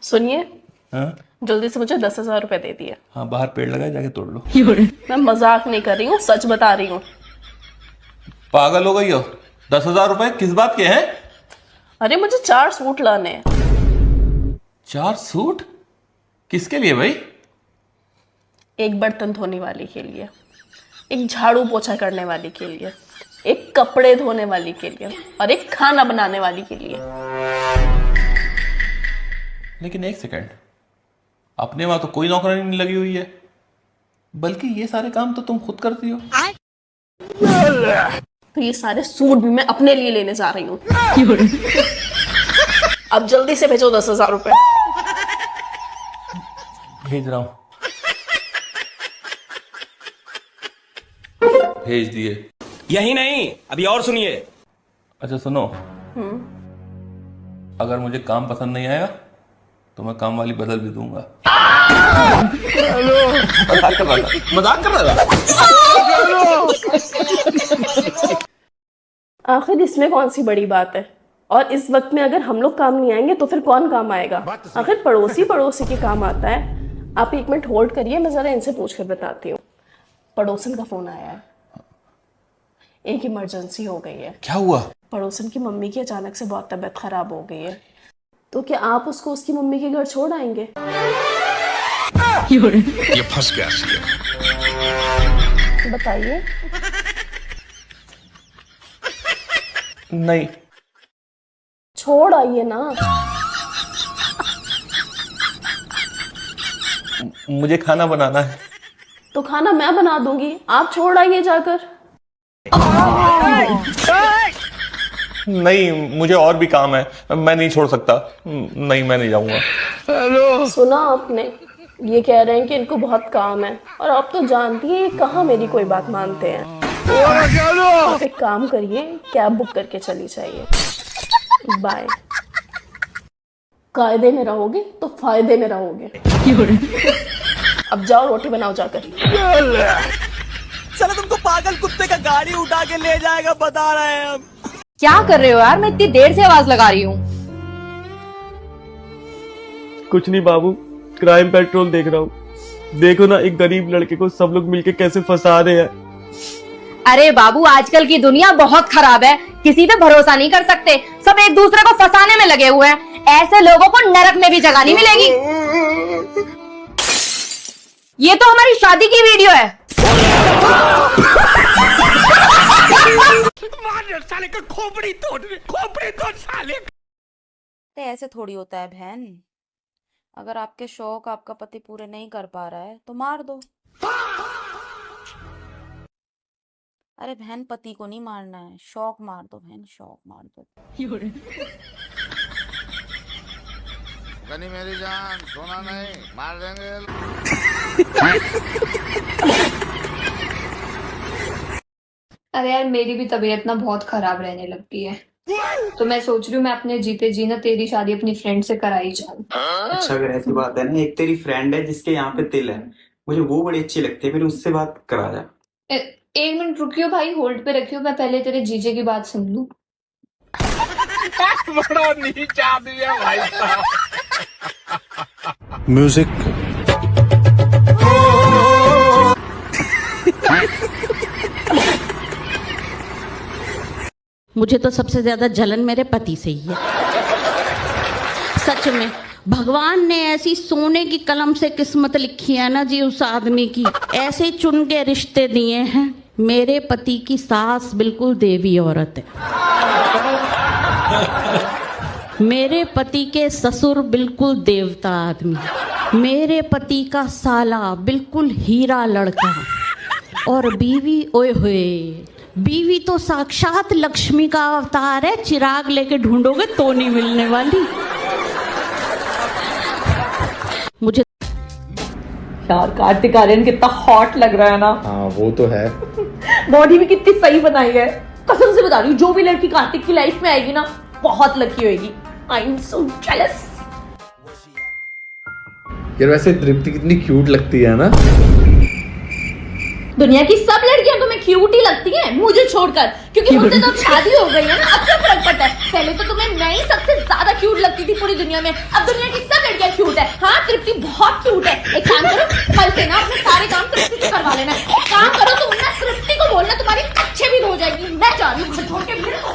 सुनिए, हाँ जल्दी से मुझे 10,000 रुपए दे दिए। हाँ, बाहर पेड़ लगा है, जाके तोड़ लो। मैं मजाक नहीं कर रही हूँ, सच बता रही हूँ। पागल हो गई हो? 10,000 रुपए किस बात के हैं? अरे मुझे 4 सूट लाने हैं। 4 सूट? किसके लिए भाई? एक बर्तन धोने वाली के लिए, एक झाड़ू पोछा करने वाली के लिए, एक कपड़े धोने वाली के लिए और एक खाना बनाने वाली के लिए। लेकिन एक सेकंड, अपने वहां तो कोई नौकरानी नहीं लगी हुई है, बल्कि ये सारे काम तो तुम खुद करती हो। तो ये सारे सूट भी मैं अपने लिए लेने जा रही हूँ। अब जल्दी से भेजो 10,000 रुपए। भेज रहा हूं, भेज दिए। यही नहीं, अभी और सुनिए। अच्छा सुनो, अगर मुझे काम पसंद नहीं आया तो मैं काम वाली बदल भी दूंगा। मजाक कर रहा था, मजाक कर रहा था। आखिर इसमें कौन सी बड़ी बात है? और इस वक्त में अगर हम लोग काम नहीं आएंगे तो फिर कौन काम आएगा? आखिर पड़ोसी के काम आता है। आप 1 मिनट होल्ड करिए, मैं जरा इनसे पूछ कर बताती हूँ। पड़ोसन का फोन आया है, एक इमरजेंसी हो गई है। क्या हुआ? पड़ोसन की मम्मी की अचानक से बहुत तबीयत खराब हो गई है, तो क्या आप उसको उसकी मम्मी के घर छोड़ आएंगे? ये फंस गया सी। बताइए। नहीं। छोड़ आइए ना। मुझे खाना बनाना है। तो खाना मैं बना दूंगी, आप छोड़ आइए जाकर। नहीं, मुझे और भी काम है, मैं नहीं छोड़ सकता। नहीं, मैं नहीं जाऊंगा। सुना आपने? ये कह रहे हैं कि इनको बहुत काम है, और आप तो जानती हैं ये कहाँ मेरी कोई बात मानते हैं। आप एक काम करिए, कैब बुक करके चली जाइए। बाय। कायदे में रहोगे तो फायदे में रहोगे। अब जाओ, रोटी बनाओ जाकर। चलो तुमको पागल कुत्ते का गाड़ी उठा के ले जाएगा, बता रहे हैं हम। क्या कर रहे हो यार? मैं इतनी देर से आवाज लगा रही हूँ। कुछ नहीं बाबू, क्राइम पेट्रोल देख रहा हूँ। देखो ना, एक गरीब लड़के को सब लोग मिलके कैसे फंसा रहे हैं। अरे बाबू, आजकल की दुनिया बहुत खराब है, किसी पे भरोसा नहीं कर सकते। सब एक दूसरे को फंसाने में लगे हुए हैं। ऐसे लोगों को नरक में भी जगह नहीं मिलेगी। ये तो हमारी शादी की वीडियो है। साले का खोपड़ी तोड़ साले। तो ऐसे थोड़ी होता है बहन। अगर आपके शौक आपका पति पूरे नहीं कर पा रहा है तो मार दो। अरे बहन, पति को नहीं मारना है, शौक मार दो बहन, शौक मार दो। गनी मेरी जान, सोना नहीं, मार देंगे। अरे यार, मेरी भी तबीयत ना बहुत खराब रहने लगती है, तो मैं सोच रही हूँ मैं अपने जीते जी ना तेरी शादी अपनी फ्रेंड से कराई जाऊँ। अच्छा, अगर ऐसी बात है ना, एक तेरी फ्रेंड है जिसके यहाँ पे तिल है, मुझे वो बड़ी अच्छी लगती है, फिर उससे बात करा जा। 1 मिनट रुकियो भाई, होल्ड पे रखियो, मैं पहले तेरे जीजे की बात सुन लूं। बड़ा नीचा आदमी है भाई साहब। म्यूजिक। मुझे तो सबसे ज्यादा जलन मेरे पति से ही है। सच में भगवान ने ऐसी सोने की कलम से किस्मत लिखी है ना जी उस आदमी की, ऐसे चुन के रिश्ते दिए हैं। मेरे पति की सास बिल्कुल देवी औरत है, मेरे पति के ससुर बिल्कुल देवता आदमी, मेरे पति का साला बिल्कुल हीरा लड़का, और बीवी ओए होए, बीवी तो साक्षात लक्ष्मी का अवतार है। चिराग लेके ढूंढोगे तो नहीं मिलने वाली। मुझे यार कार्तिक आर्यन कितना हॉट लग रहा है ना। हाँ वो तो है। बॉडी भी कितनी सही बनाई है, कसम से बता रही हूँ। जो भी लड़की कार्तिक की लाइफ में आएगी ना, बहुत लकी होगी। I am so jealous. यार वैसे तृप्ति कितनी क्यूट लगती है ना। दुनिया की सब लड़कियां तुम्हें क्यूट ही लगती है मुझे छोड़कर, क्योंकि मुझसे तो अब शादी हो गई है ना, अब क्या फर्क पड़ता है। पहले तो तुम्हें मैं ही सबसे ज्यादा क्यूट लगती थी पूरी दुनिया में, अब दुनिया की सब लड़कियां क्यूट है। हाँ तृप्ति बहुत क्यूट है। एक काम करो, कल से ना अपने सारे काम तृप्ति से करवा लेना। एक काम करो, तुम ना तृप्ति को बोलना तुम्हारी अच्छे भी हो जाएगी। मैं जा रही हूँ घर छोड़ के, मेरे को।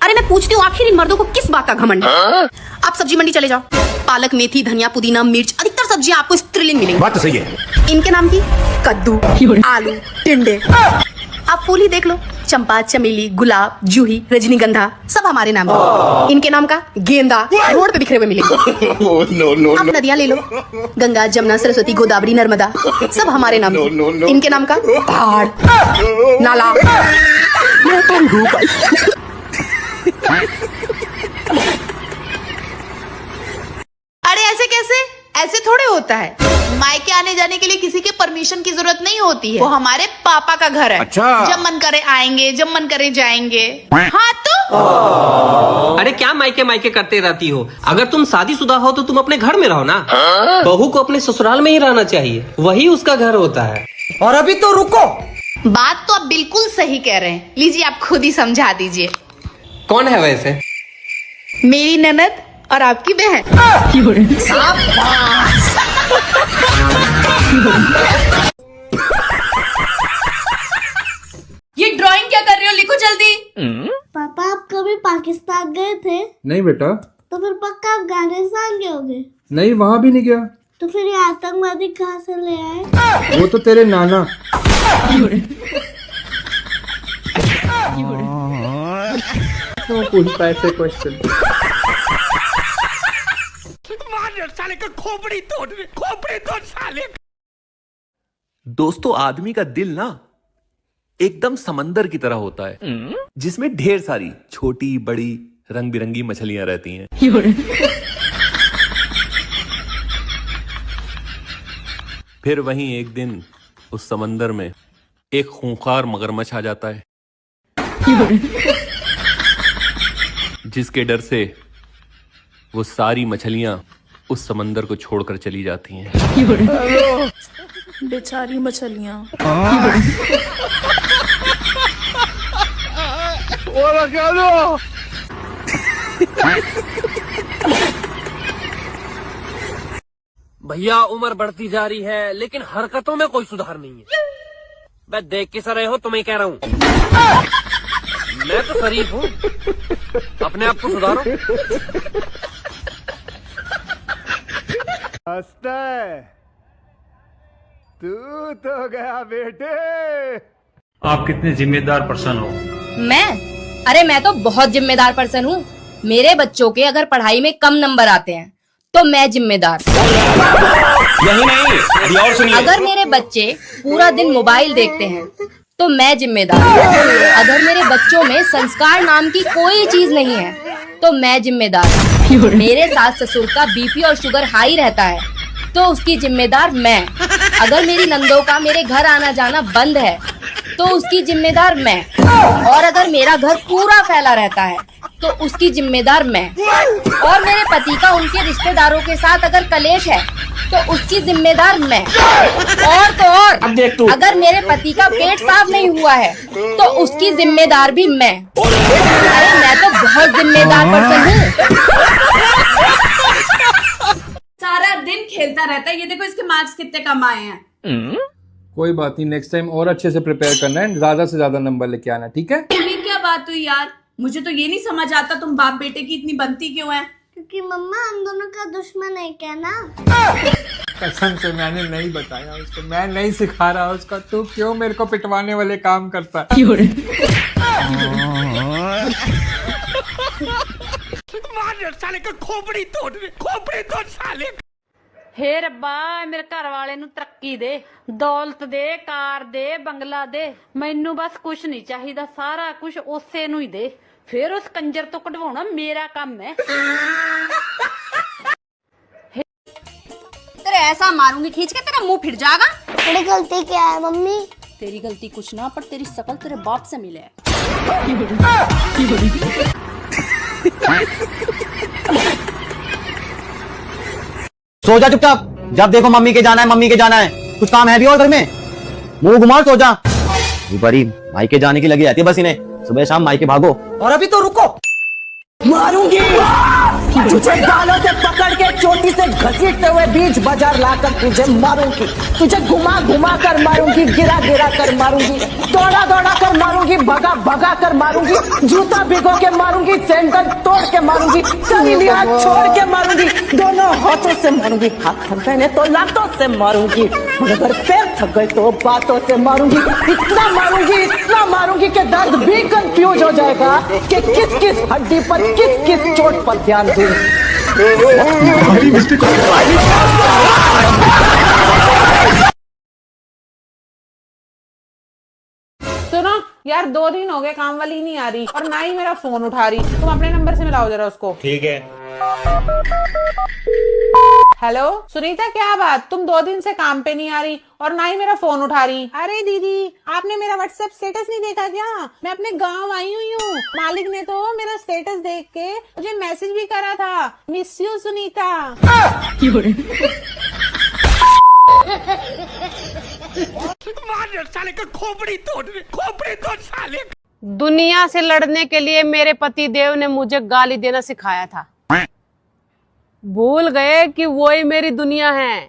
अरे मैं पूछती हूँ, आखिर इन मर्दों को किस बात का घमंड है? आप सब्जी मंडी चले जाओ, पालक, मेथी, धनिया, पुदीना, मिर्च, अधिकतर सब्जियां आपको स्त्रीलिंग मिलेंगी। बात तो सही है। इनके नाम की कद्दू, आलू, टिंडे। आप फूल ही देख लो, चंपा, चमेली, गुलाब, जूही, रजनीगंधा, सब हमारे नाम है। इनके नाम का गेंदा रोड पे बिखरे हुए मिलेंगे। आप नदियां ले लो, गंगा, जमुना, सरस्वती, गोदावरी, नर्मदा, सब हमारे नाम है। इनके नाम का पहाड़, नाला। अरे ऐसे कैसे? ऐसे थोड़े होता है। मायके आने जाने के लिए किसी के परमिशन की जरूरत नहीं होती है, वो हमारे पापा का घर है। अच्छा। जब मन करे आएंगे, जब मन करे जाएंगे। हाँ तो अरे क्या मायके मायके करते रहती हो? अगर तुम शादीशुदा हो तो तुम अपने घर में रहो ना। बहू को अपने ससुराल में ही रहना चाहिए, वही उसका घर होता है। और अभी तो रुको, बात तो आप बिल्कुल सही कह रहे हैं। लीजिए आप खुद ही समझा दीजिए। कौन है वैसे? मेरी ननद और आपकी बहन। ये ड्राइंग क्या कर रहे हो? लिखो जल्दी। पापा आप कभी पाकिस्तान गए थे? नहीं बेटा। तो फिर पक्का अफगानिस्तान गए होगे? नहीं, वहाँ भी नहीं गया। तो फिर ये आतंकवादी कहाँ से ले आए? वो तो तेरे नाना। तो पूछता ऐसे क्वेश्चन। साले का खोपड़ी तोड़ साले। दोस्तों, आदमी का दिल ना एकदम समंदर की तरह होता है, जिसमें ढेर सारी छोटी बड़ी रंग बिरंगी मछलियां रहती हैं। फिर वहीं एक दिन उस समंदर में एक खूंखार मगरमच्छ आ जाता है, जिसके डर से वो सारी मछलियां उस समंदर को छोड़कर चली जाती हैं। बेचारी मछलियां। भैया उम्र बढ़ती जा रही है, लेकिन हरकतों में कोई सुधार नहीं है। मैं देख के सर रहे हो, तुम्हें कह रहा हूँ। मैं तो शरीफ हूँ, अपने आप को सुधारो। हंसता है तू तो गया बेटे। आप कितने जिम्मेदार पर्सन हो? मैं? अरे मैं तो बहुत जिम्मेदार पर्सन हूँ। मेरे बच्चों के अगर पढ़ाई में कम नंबर आते हैं तो मैं जिम्मेदार। यही नहीं, अभी और सुनिए। अगर मेरे बच्चे पूरा दिन मोबाइल देखते हैं तो मैं जिम्मेदार। अगर मेरे बच्चों में संस्कार नाम की कोई चीज नहीं है तो मैं जिम्मेदार। मेरे सास ससुर का बीपी और शुगर हाई रहता है तो उसकी जिम्मेदार मैं। अगर मेरी नंदों का मेरे घर आना जाना बंद है तो उसकी जिम्मेदार मैं। और अगर मेरा घर पूरा फैला रहता है तो उसकी जिम्मेदार मैं। और मेरे पति का उनके रिश्तेदारों के साथ अगर कलेश है तो उसकी जिम्मेदार मैं। और तो और, अगर मेरे पति का पेट साफ नहीं हुआ है तो उसकी जिम्मेदार भी मैं। अरे मैं तो बहुत जिम्मेदार पर्सन हूँ। सारा दिन खेलता रहता है। ये देखो इसके मार्क्स कितने कम आए हैं। कोई बात नहीं, नेक्स्ट टाइम और अच्छे से प्रिपेयर करना है, ज्यादा से ज्यादा नंबर लेके आना, ठीक है? ये क्या बात हुई यार? मुझे तो ये नहीं समझ आता तुम बाप बेटे की इतनी बनती क्यों है? क्योंकि मम्मा हम दोनों का दुश्मन है क्या ना? कसम से मैंने नहीं बताया उसको, मैं नहीं सिखा रहा उसका। तू क्यों मेरे को पिटवाने वाले काम करता है? साले का खोपड़ी तोड़ साले। हे रब्बा मेरे घर वाले ਨੂੰ ਤਰੱਕੀ ਦੇ, ਦੌਲਤ ਦੇ, ਕਾਰ ਦੇ, ਬੰਗਲਾ ਦੇ। ਮੈਨੂੰ ਬਸ ਕੁਝ ਨਹੀਂ ਚਾਹੀਦਾ, ਸਾਰਾ ਕੁਝ ਉਸੇ ਨੂੰ ਹੀ ਦੇ। ਫਿਰ ਉਸ ਕੰਜਰ ਤੋਂ ਕਢਵਾਉਣਾ ਮੇਰਾ ਕੰਮ ਹੈ। तेरे ऐसा मारूंगी खींच के तेरा मुंह फिर जाएगा। तेरी गलती क्या है मम्मी? तेरी गलती कुछ ना, पर तेरी शकल तेरे बाप से मिले। सो जा चुपचाप। जब देखो मम्मी के जाना है, मम्मी के जाना है। कुछ काम है भी और घर में? मुंह घुमा, सो जा। बड़ी मायके जाने की लगी रहती है बस इन्हें, सुबह शाम मायके भागो। और अभी तो रुको, मारूंगी तुझे बालों से पकड़ के चोटी से घसीटते हुए बीच बाजार लाकर तुझे मारूंगी, तुझे घुमा घुमा कर मारूंगी, गिरा गिरा कर मारूंगी, दौड़ा दौड़ा कर मारूंगी, भगा भगा कर मारूंगी, जूता भिगो के मारूंगी, सैंडल तोड़ के मारूंगी, सहेली हाथ छोड़ के मारूंगी, दोनों हाथों से मारूंगी, हाथ थक गए तो लातों से मारूंगी, अगर पैर थक गए तो बातों से मारूंगी, इतना मारूंगी कि दर्द भी कंफ्यूज हो जाएगा कि किस किस हड्डी पर किस किस चोट पर ध्यान दूं। सुनो यार, 2 दिन हो गए काम वाली नहीं आ रही और ना ही मेरा फोन उठा रही। तुम अपने नंबर से मिलाओ जरा उसको। ठीक है। हेलो सुनीता, क्या बात? तुम 2 दिन से काम पे नहीं आ रही और ना ही मेरा फोन उठा रही। अरे दीदी, आपने मेरा व्हाट्सएप स्टेटस नहीं देखा क्या? मैं अपने गांव आई हुई हूँ। मालिक ने तो मेरा स्टेटस देख के मुझे मैसेज भी करा था, मिस यू सुनीता। साले का खोपड़ी तोड़ साले। दुनिया से लड़ने के लिए मेरे पति देव ने मुझे गाली देना सिखाया था, भूल गए कि वो ही मेरी दुनिया है।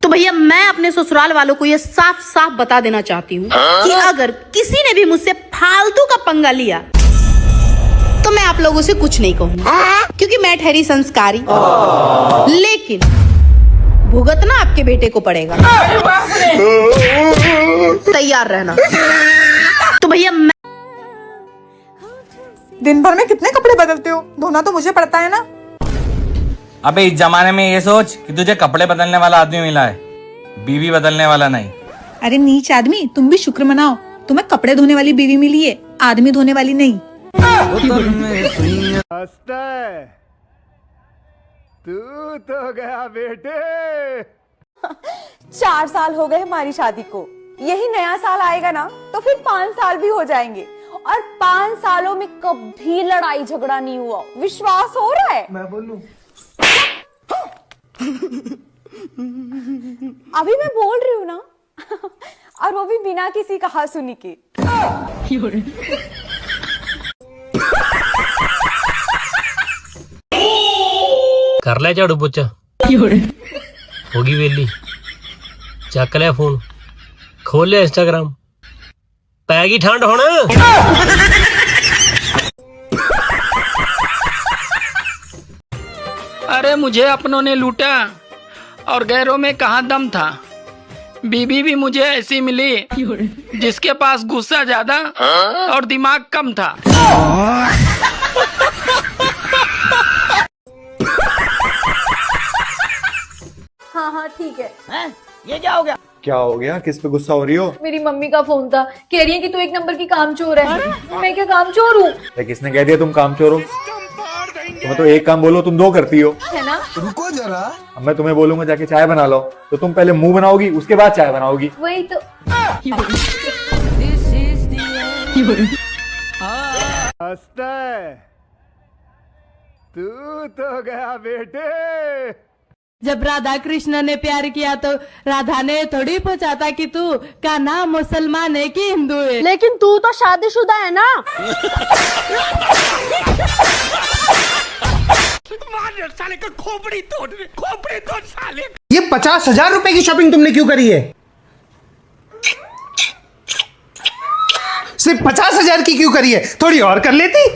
तो भैया मैं अपने ससुराल वालों को ये साफ साफ बता देना चाहती हूँ कि अगर किसी ने भी मुझसे फालतू का पंगा लिया तो मैं आप लोगों से कुछ नहीं कहूँगी, क्योंकि मैं ठहरी संस्कारी, लेकिन भुगतना आपके बेटे को पड़ेगा। तैयार रहना। तो भैया मैं दिन भर में कितने कपड़े बदलते हो? धोना तो मुझे पड़ता है ना। अबे इस जमाने में ये सोच कि तुझे कपड़े बदलने वाला आदमी मिला है, बीवी बदलने वाला नहीं। अरे नीच आदमी, तुम भी शुक्र मनाओ, तुम्हें कपड़े धोने वाली बीवी मिली है, आदमी धोने वाली नहीं। तू तो गया बेटे। 4 साल हो गए हमारी शादी को, यही नया साल आएगा ना तो फिर 5 साल भी हो जाएंगे, और 5 सालों में कभी लड़ाई झगड़ा नहीं हुआ। विश्वास हो रहा है? मैं बोलूं? अभी मैं बोल रही हूँ ना, और वो भी बिना किसी कहा सुनी के। कर ले झाड़ू पोछा, होगी वेली, चक लिया फोन, खोल लिया इंस्टाग्राम, पैगी ठंड होना। अरे मुझे अपनों ने लूटा और गैरों में कहाँ दम था। बीबी भी मुझे ऐसी मिली जिसके पास गुस्सा ज्यादा और दिमाग कम था। हाँ ठीक है। ये क्या हो गया? क्या हो गया? किस पे गुस्सा हो रही हो? मेरी मम्मी का फोन था, कह रही है कि तू 1 नंबर की कामचोर है। मैं क्या कामचोर हूँ? किसने कह दिया तुम कामचोर हो? तुम्हें तो एक काम बोलो तुम 2 करती हो। है ना? रुको जरा, अब मैं तुम्हें बोलूंगा जाके चाय बना लो, तो तुम पहले मुंह बनाओगी उसके बाद चाय बनाओगी। वही तो। तू तो गया बेटे। जब राधा कृष्ण ने प्यार किया तो राधा ने थोड़ी पूछा था कि तू का नाम मुसलमान है कि हिंदू है। लेकिन तू तो शादीशुदा है ना। साले का खोपड़ी तोड़ साले। ये 50,000 रुपए की शॉपिंग तुमने क्यों करी है? सिर्फ 50,000 की क्यों करी है? थोड़ी और कर लेती।